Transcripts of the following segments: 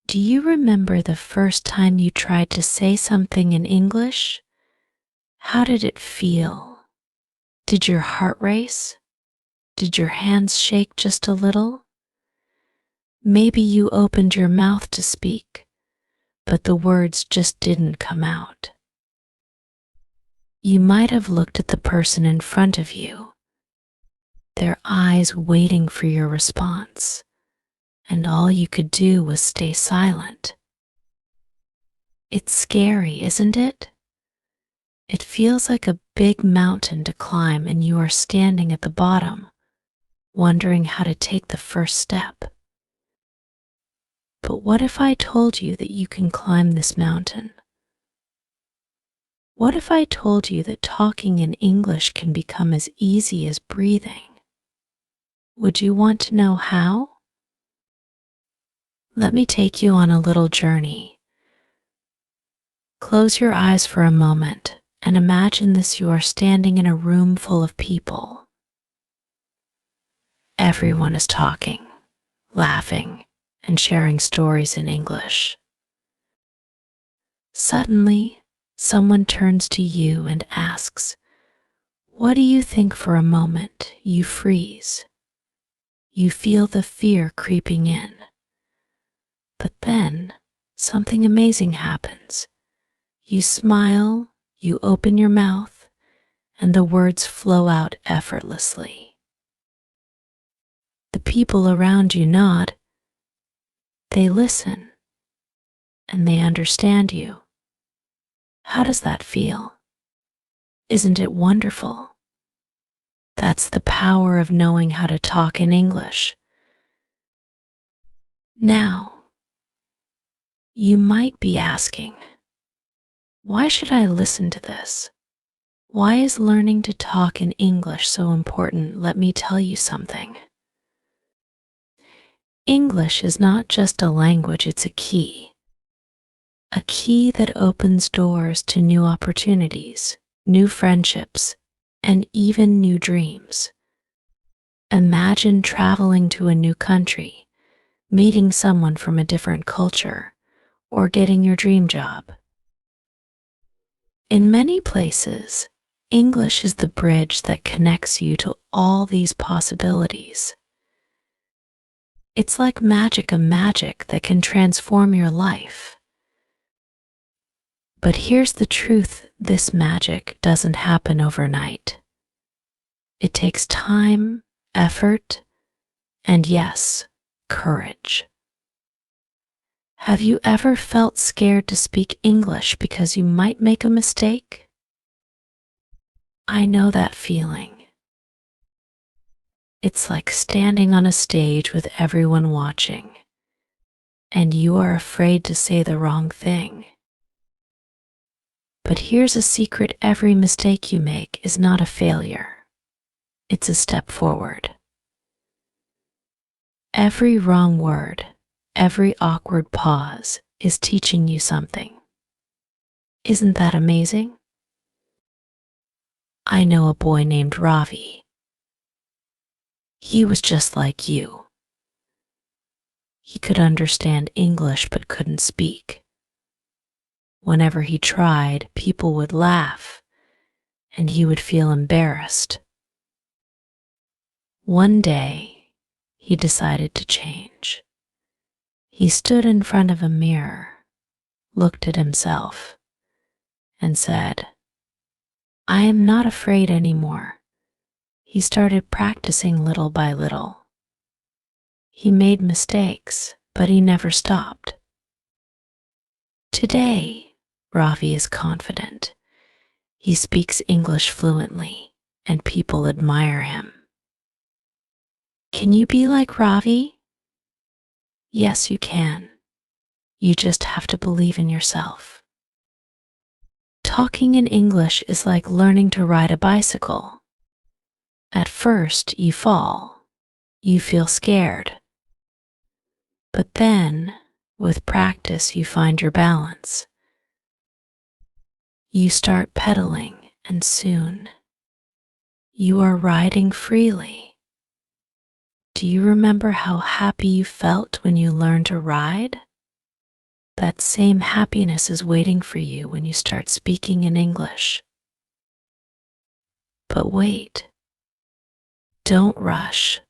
Do you remember the first time you tried to say something in English? How did it feel? Did your heart race? Did your hands shake just a little? Maybe you opened your mouth to speak, but the words just didn't come out. You might have looked at the person in front of you, their eyes waiting for your response, and all you could do was stay silent. It's scary, isn't it? It feels like a big mountain to climb and you are standing at the bottom, wondering how to take the first step. But what if I told you that you can climb this mountain? What if I told you that talking in English can become as easy as breathing? Would you want to know how? Let me take you on a little journey. Close your eyes for a moment and imagine you are standing in a room full of people. Everyone is talking, laughing, and sharing stories in English. Suddenly, someone turns to you and asks, "What do you think?" For a moment, you freeze. You feel the fear creeping in. But then, something amazing happens. You smile, you open your mouth, and the words flow out effortlessly. The people around you nod. They listen, and they understand you. How does that feel? Isn't it wonderful? That's the power of knowing how to talk in English. Now, you might be asking, why should I listen to this? Why is learning to talk in English so important? Let me tell you something. English is not just a language, it's a key that opens doors to new opportunities, new friendships, and even new dreams. Imagine traveling to a new country, meeting someone from a different culture, or getting your dream job. In many places, English is the bridge that connects you to all these possibilities. It's like magic, a magic that can transform your life. But here's the truth, this magic doesn't happen overnight. It takes time, effort, and yes, courage. Have you ever felt scared to speak English because you might make a mistake? I know that feeling. It's like standing on a stage with everyone watching, and you are afraid to say the wrong thing. But here's a secret: every mistake you make is not a failure. It's a step forward. Every wrong word, every awkward pause is teaching you something. Isn't that amazing? I know a boy named Ravi. He was just like you. He could understand English but couldn't speak. Whenever he tried, people would laugh, and he would feel embarrassed. One day, he decided to change. He stood in front of a mirror, looked at himself, and said, "I am not afraid anymore." He started practicing little by little. He made mistakes, but he never stopped. Today, Ravi is confident. He speaks English fluently, and people admire him. Can you be like Ravi? Yes, you can. You just have to believe in yourself. Talking in English is like learning to ride a bicycle. At first, you fall. You feel scared. But then, with practice, you find your balance. You start pedaling, and soon, you are riding freely. Do you remember how happy you felt when you learned to ride? That same happiness is waiting for you when you start speaking in English. But wait, don't rush.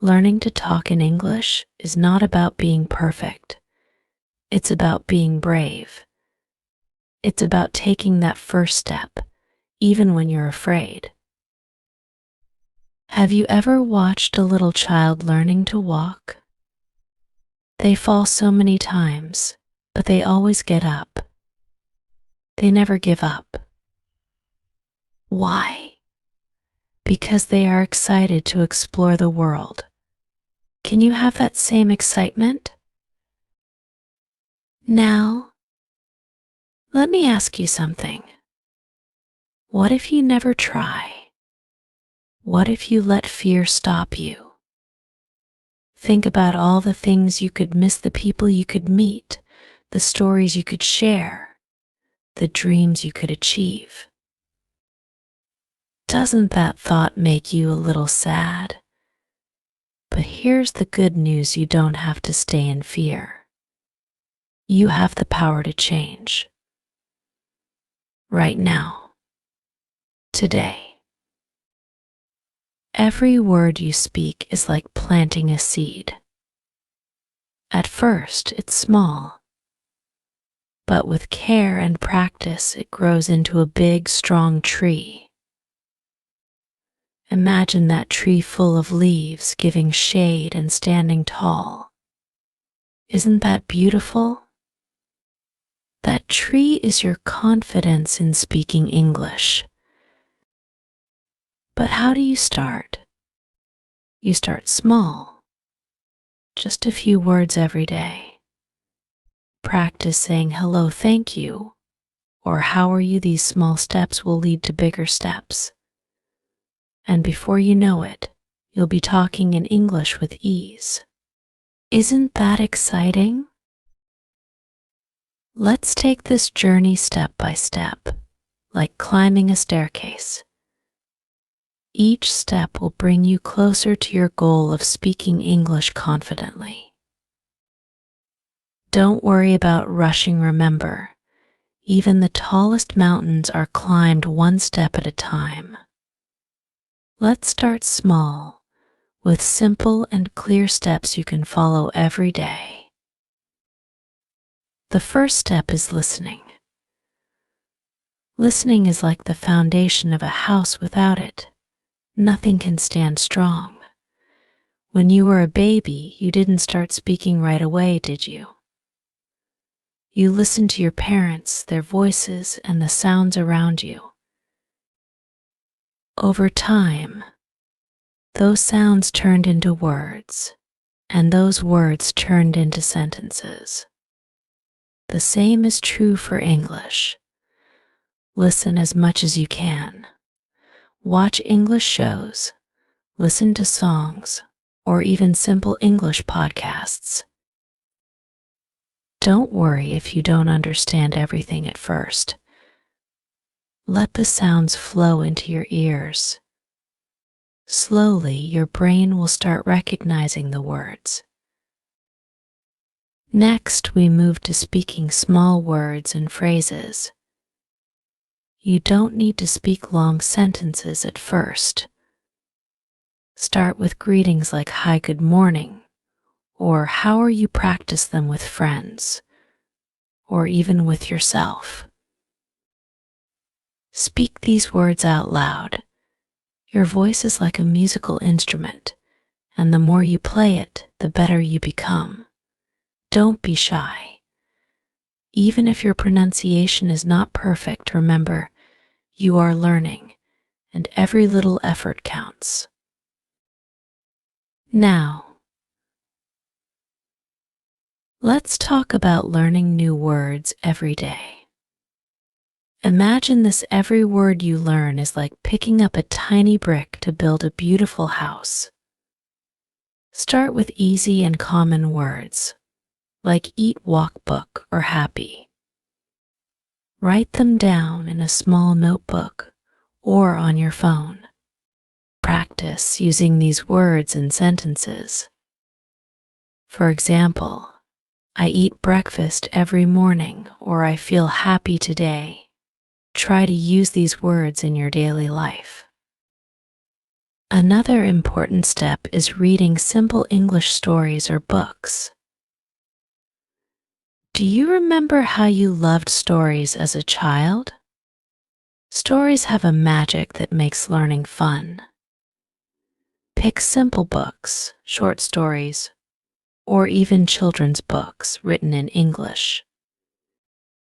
Learning to talk in English is not about being perfect. It's about being brave. It's about taking that first step, even when you're afraid. Have you ever watched a little child learning to walk? They fall so many times, but they always get up. They never give up. Why? Because they are excited to explore the world. Can you have that same excitement? Now, let me ask you something. What if you never try? What if you let fear stop you? Think about all the things you could miss, the people you could meet, the stories you could share, the dreams you could achieve. Doesn't that thought make you a little sad? But here's the good news: you don't have to stay in fear. You have the power to change. Right now. Today. Every word you speak is like planting a seed. At first, it's small, but with care and practice, it grows into a big, strong tree. Imagine that tree full of leaves, giving shade and standing tall. Isn't that beautiful? That tree is your confidence in speaking English. But how do you start? You start small. Just a few words every day. Practice saying hello, thank you, or how are you. These small steps will lead to bigger steps. And before you know it, you'll be talking in English with ease. Isn't that exciting? Let's take this journey step by step, like climbing a staircase. Each step will bring you closer to your goal of speaking English confidently. Don't worry about rushing. Remember, even the tallest mountains are climbed one step at a time. Let's start small, with simple and clear steps you can follow every day. The first step is listening. Listening is like the foundation of a house. Without it, nothing can stand strong. When you were a baby, you didn't start speaking right away, did you? You listened to your parents, their voices, and the sounds around you. Over time, those sounds turned into words, and those words turned into sentences. The same is true for English. Listen as much as you can. Watch English shows, listen to songs, or even simple English podcasts. Don't worry if you don't understand everything at first. Let the sounds flow into your ears. Slowly, your brain will start recognizing the words. Next, we move to speaking small words and phrases. You don't need to speak long sentences at first. Start with greetings like hi, good morning, or how are you. Practice them with friends, or even with yourself. Speak these words out loud. Your voice is like a musical instrument, and the more you play it, the better you become. Don't be shy. Even if your pronunciation is not perfect, remember, you are learning, and every little effort counts. Now, let's talk about learning new words every day. Imagine this: every word you learn is like picking up a tiny brick to build a beautiful house. Start with easy and common words, like eat, walk, book, or happy. Write them down in a small notebook or on your phone. Practice using these words in sentences. For example, I eat breakfast every morning, or I feel happy today. Try to use these words in your daily life. Another important step is reading simple English stories or books. Do you remember how you loved stories as a child? Stories have a magic that makes learning fun. Pick simple books, short stories, or even children's books written in English.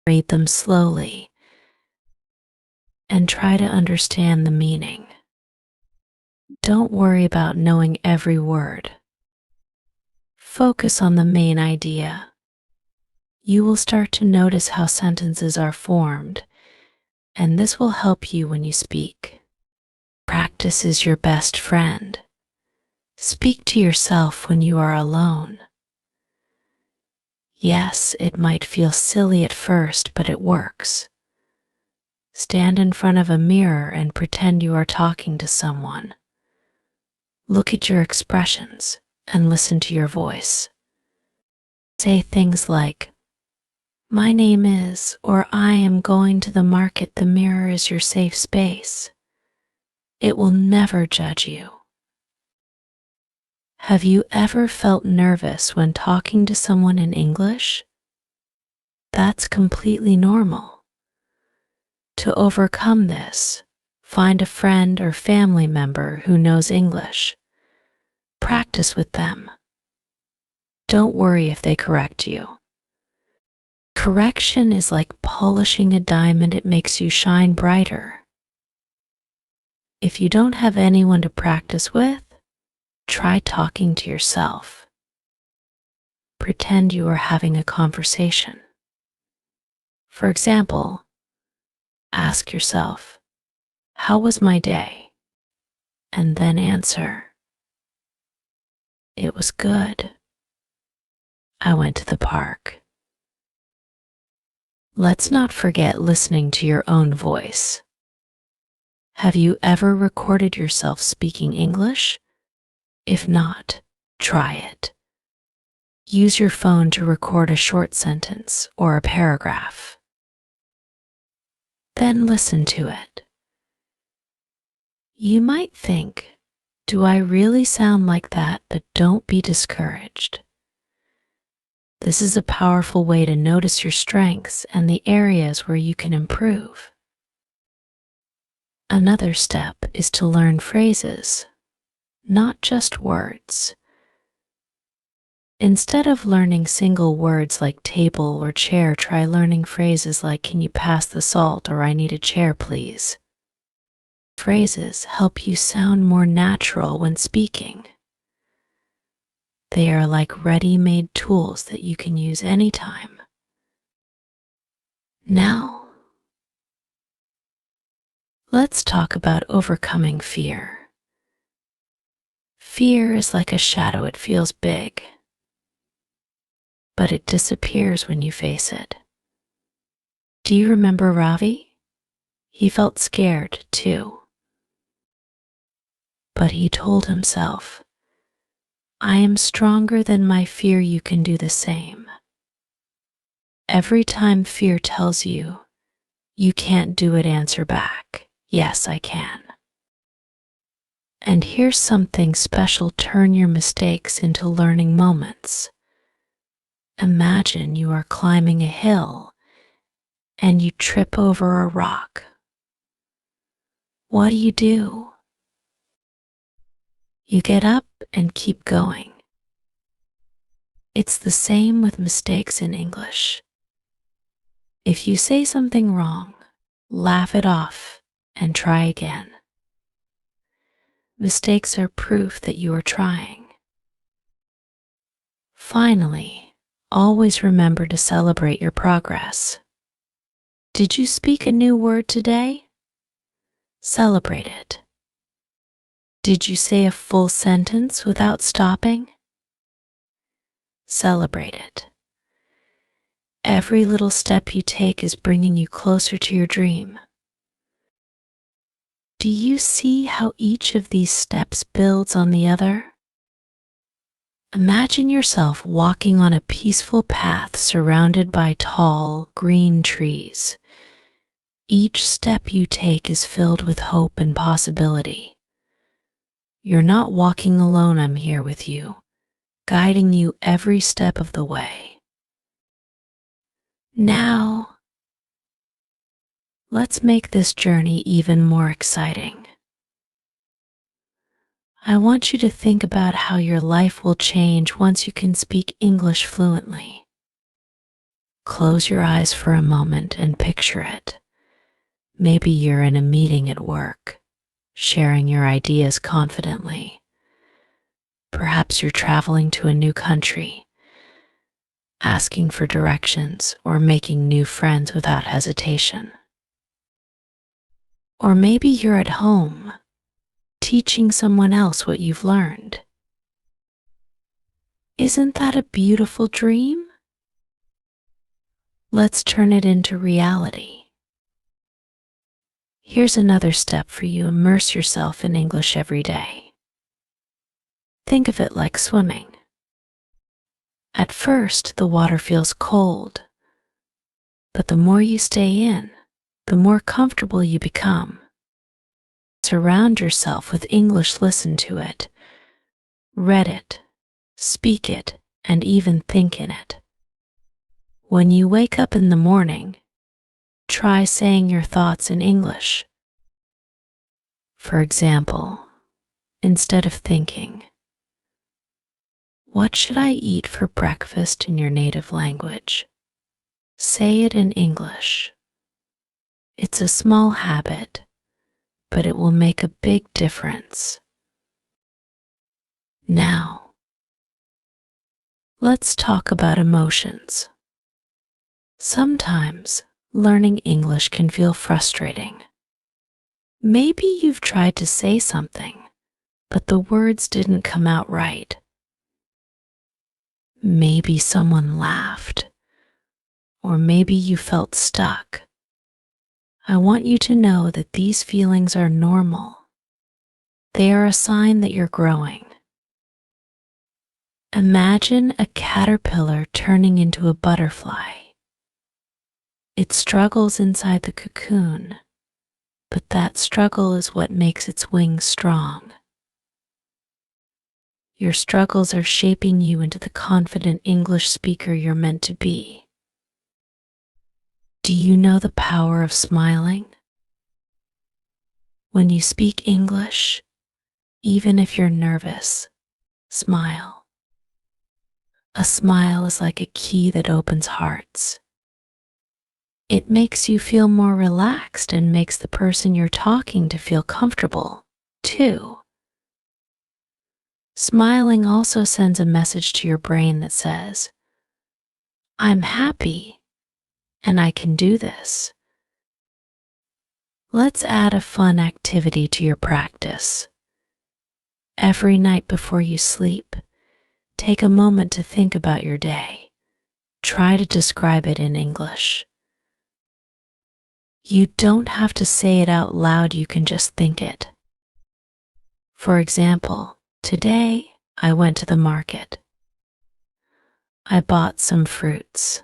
Read them slowly and try to understand the meaning. Don't worry about knowing every word. Focus on the main idea. You will start to notice how sentences are formed, and this will help you when you speak. Practice is your best friend. Speak to yourself when you are alone. Yes, it might feel silly at first, but it works. Stand in front of a mirror and pretend you are talking to someone. Look at your expressions and listen to your voice. Say things like, "My name is," or "I am going to the market." The mirror is your safe space. It will never judge you. Have you ever felt nervous when talking to someone in English? That's completely normal. To overcome this, find a friend or family member who knows English. Practice with them. Don't worry if they correct you. Correction is like polishing a diamond, it makes you shine brighter. If you don't have anyone to practice with, try talking to yourself. Pretend you are having a conversation. For example, ask yourself, "How was my day?" And then answer, "It was good. I went to the park." Let's not forget listening to your own voice. Have you ever recorded yourself speaking English? If not, try it. Use your phone to record a short sentence or a paragraph. Then listen to it. You might think, "Do I really sound like that?" But don't be discouraged. This is a powerful way to notice your strengths and the areas where you can improve. Another step is to learn phrases, not just words. Instead of learning single words like table or chair, try learning phrases like, "Can you pass the salt?" or "I need a chair, please." Phrases help you sound more natural when speaking. They are like ready-made tools that you can use anytime. Now, let's talk about overcoming fear. Fear is like a shadow, it feels big, but it disappears when you face it. Do you remember Ravi? He felt scared too, but he told himself, "I am stronger than my fear, you can do the same." Every time fear tells you, "You can't do it," answer back, "Yes, I can." And here's something special, turn your mistakes into learning moments. Imagine you are climbing a hill and you trip over a rock. What do? You get up and keep going. It's the same with mistakes in English. If you say something wrong, laugh it off and try again. Mistakes are proof that you are trying. Finally, always remember to celebrate your progress. Did you speak a new word today? Celebrate it. Did you say a full sentence without stopping? Celebrate it. Every little step you take is bringing you closer to your dream. Do you see how each of these steps builds on the other? Imagine yourself walking on a peaceful path surrounded by tall, green trees. Each step you take is filled with hope and possibility. You're not walking alone, I'm here with you, guiding you every step of the way. Now, let's make this journey even more exciting. I want you to think about how your life will change once you can speak English fluently. Close your eyes for a moment and picture it. Maybe you're in a meeting at work, sharing your ideas confidently. Perhaps you're traveling to a new country, asking for directions or making new friends without hesitation. Or maybe you're at home, teaching someone else what you've learned. Isn't that a beautiful dream? Let's turn it into reality. Here's another step for you: immerse yourself in English every day. Think of it like swimming. At first, the water feels cold, but the more you stay in, the more comfortable you become. Surround yourself with English, listen to it, read it, speak it, and even think in it. When you wake up in the morning, try saying your thoughts in English. For example, instead of thinking, "What should I eat for breakfast?" in your native language, say it in English. It's a small habit, but it will make a big difference. Now, let's talk about emotions. Sometimes learning English can feel frustrating. Maybe you've tried to say something, but the words didn't come out right. Maybe someone laughed, or maybe you felt stuck. I want you to know that these feelings are normal. They are a sign that you're growing. Imagine a caterpillar turning into a butterfly. It struggles inside the cocoon, but that struggle is what makes its wings strong. Your struggles are shaping you into the confident English speaker you're meant to be. Do you know the power of smiling? When you speak English, even if you're nervous, smile. A smile is like a key that opens hearts. It makes you feel more relaxed and makes the person you're talking to feel comfortable, too. Smiling also sends a message to your brain that says, "I'm happy and I can do this." Let's add a fun activity to your practice. Every night before you sleep, take a moment to think about your day. Try to describe it in English. You don't have to say it out loud, you can just think it. For example, today I went to the market. I bought some fruits.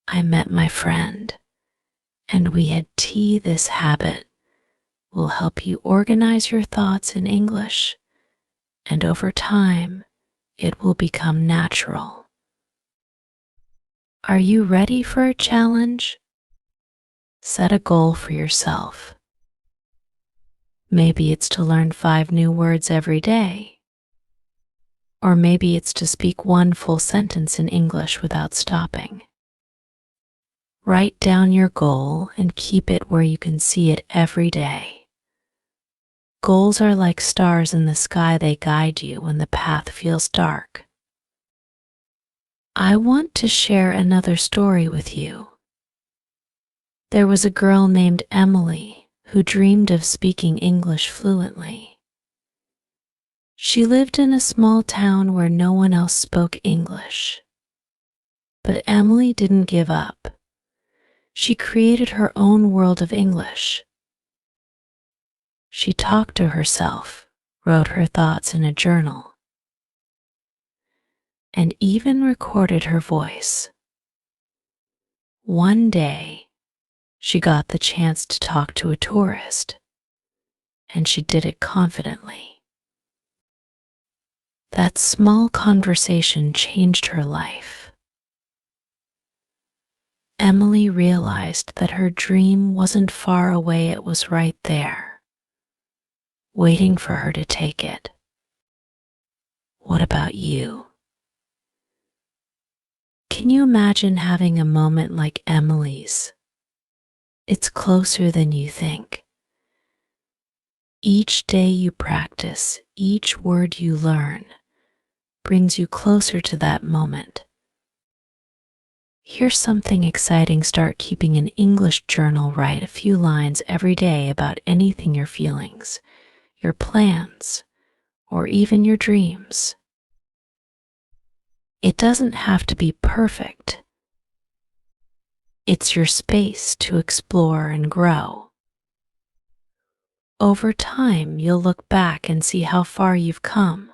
I met my friend, and we had tea. This habit will help you organize your thoughts in English, and over time, it will become natural. Are you ready for a challenge? Set a goal for yourself. Maybe it's to learn 5 new words every day. Or maybe it's to speak 1 full sentence in English without stopping. Write down your goal and keep it where you can see it every day. Goals are like stars in the sky, they guide you when the path feels dark. I want to share another story with you. There was a girl named Emily who dreamed of speaking English fluently. She lived in a small town where no one else spoke English. But Emily didn't give up. She created her own world of English. She talked to herself, wrote her thoughts in a journal, and even recorded her voice. One day, she got the chance to talk to a tourist, and she did it confidently. That small conversation changed her life. Emily realized that her dream wasn't far away, it was right there, waiting for her to take it. What about you? Can you imagine having a moment like Emily's? It's closer than you think. Each day you practice, each word you learn, brings you closer to that moment. Here's something exciting. Start keeping an English journal. Write a few lines every day about anything, your feelings, your plans, or even your dreams. It doesn't have to be perfect. It's your space to explore and grow. Over time, you'll look back and see how far you've come.